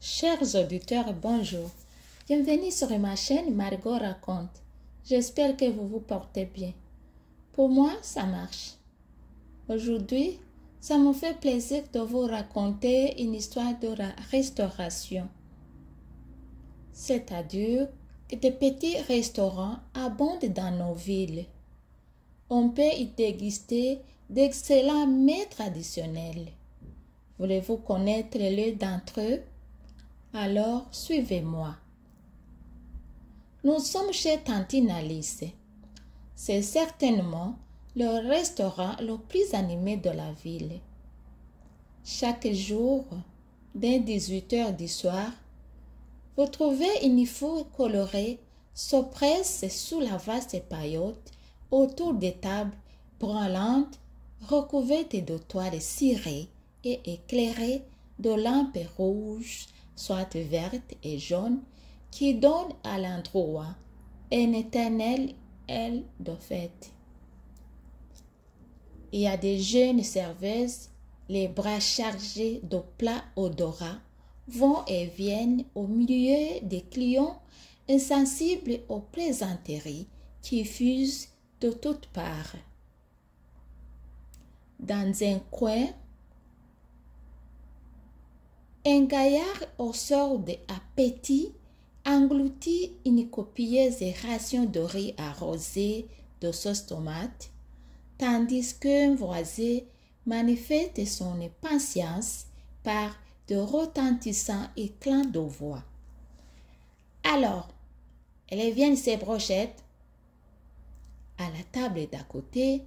Chers auditeurs, bonjour. Bienvenue sur ma chaîne Margot Raconte. J'espère que vous vous portez bien. Pour moi, ça marche. Aujourd'hui, ça me fait plaisir de vous raconter une histoire de la restauration. C'est-à-dire que des petits restaurants abondent dans nos villes. On peut y déguster d'excellents mets traditionnels. Voulez-vous connaître l'un d'entre eux? Alors, suivez-moi. Nous sommes chez Tantine Alice. C'est certainement le restaurant le plus animé de la ville. Chaque jour, dès 18 h du soir, vous trouvez une foule colorée se presse sous la vaste paillote autour des tables branlantes recouvertes de toiles cirées et éclairées de lampes rouges, soit vertes et jaunes, qui donnent à l'endroit un éternel aile de fête. Il y a des jeunes serveuses, les bras chargés de plats odorants, vont et viennent au milieu des clients insensibles aux plaisanteries qui fusent de toutes parts. Dans un coin, un gaillard au sort d'appétit engloutit une copieuse ration de riz arrosé de sauce tomate, tandis qu'un voisin manifeste son impatience par de retentissants éclats de voix. Alors, elles viennent ces brochettes. À la table d'à côté,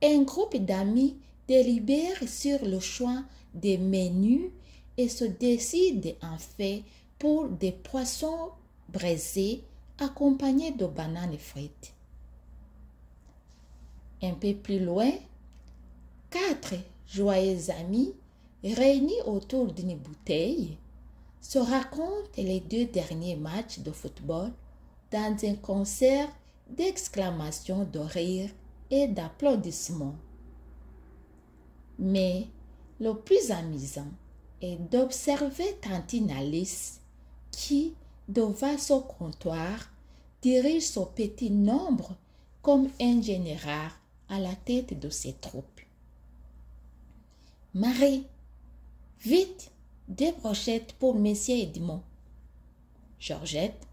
un groupe d'amis délibère sur le choix des menus et se décide en fait pour des poissons braisés accompagnés de bananes frites. Un peu plus loin, 4 joyeux amis réunis autour d'une bouteille se racontent les 2 derniers matchs de football dans un concert d'exclamations, de rire et d'applaudissements. Mais le plus amusant est d'observer Tantine Alice qui, devant son comptoir, dirige son petit nombre comme un général à la tête de ses troupes. Marie, vite, 2 brochettes pour Monsieur Edmond. Georgette,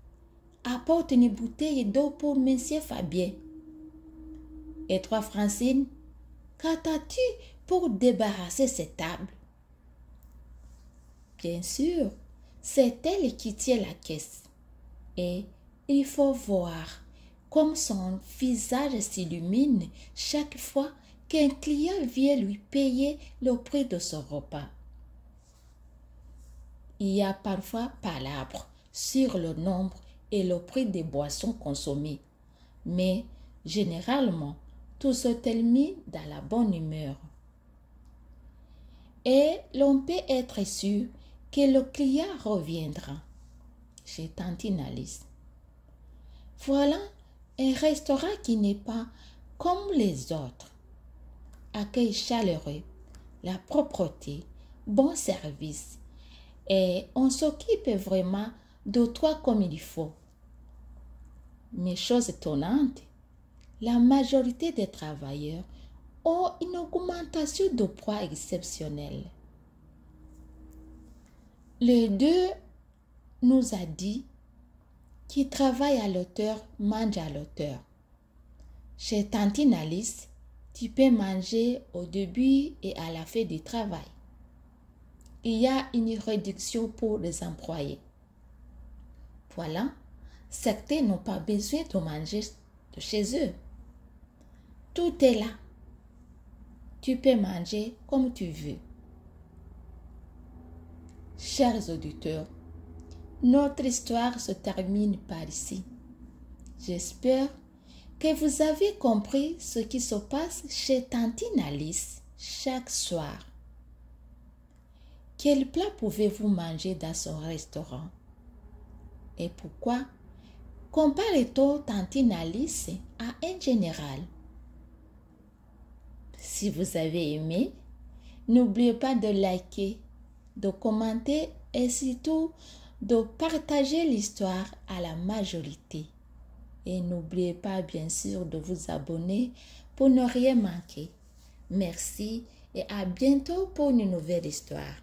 apporte une bouteille d'eau pour Monsieur Fabien. Et toi, Francine, qu'attends-tu pour débarrasser cette table? Bien sûr, c'est elle qui tient la caisse. Et il faut voir comme son visage s'illumine chaque fois qu'un client vient lui payer le prix de son repas. Il y a parfois palabre sur le nombre et le prix des boissons consommées, mais généralement, tout se termine dans la bonne humeur. Et l'on peut être sûr que le client reviendra chez Tantine Alice. Voilà un restaurant qui n'est pas comme les autres. Accueil chaleureux, la propreté, bon service, et on s'occupe vraiment de toi comme il faut. Mais chose étonnante, la majorité des travailleurs ont une augmentation de poids exceptionnelle. Le 2 nous a dit qui travaille à l'auteur mange à l'auteur. Chez Tantine Alice, tu peux manger au début et à la fin du travail. Il y a une réduction pour les employés. Voilà, certains n'ont pas besoin de manger de chez eux. Tout est là. Tu peux manger comme tu veux. Chers auditeurs, notre histoire se termine par ici. J'espère que vous avez compris ce qui se passe chez Tantine Alice chaque soir. Quel plat pouvez-vous manger dans son restaurant? Et pourquoi compare-t-on Tantine Alice à un général? Si vous avez aimé, n'oubliez pas de liker, de commenter et surtout de partager l'histoire à la majorité. Et n'oubliez pas bien sûr de vous abonner pour ne rien manquer. Merci et à bientôt pour une nouvelle histoire.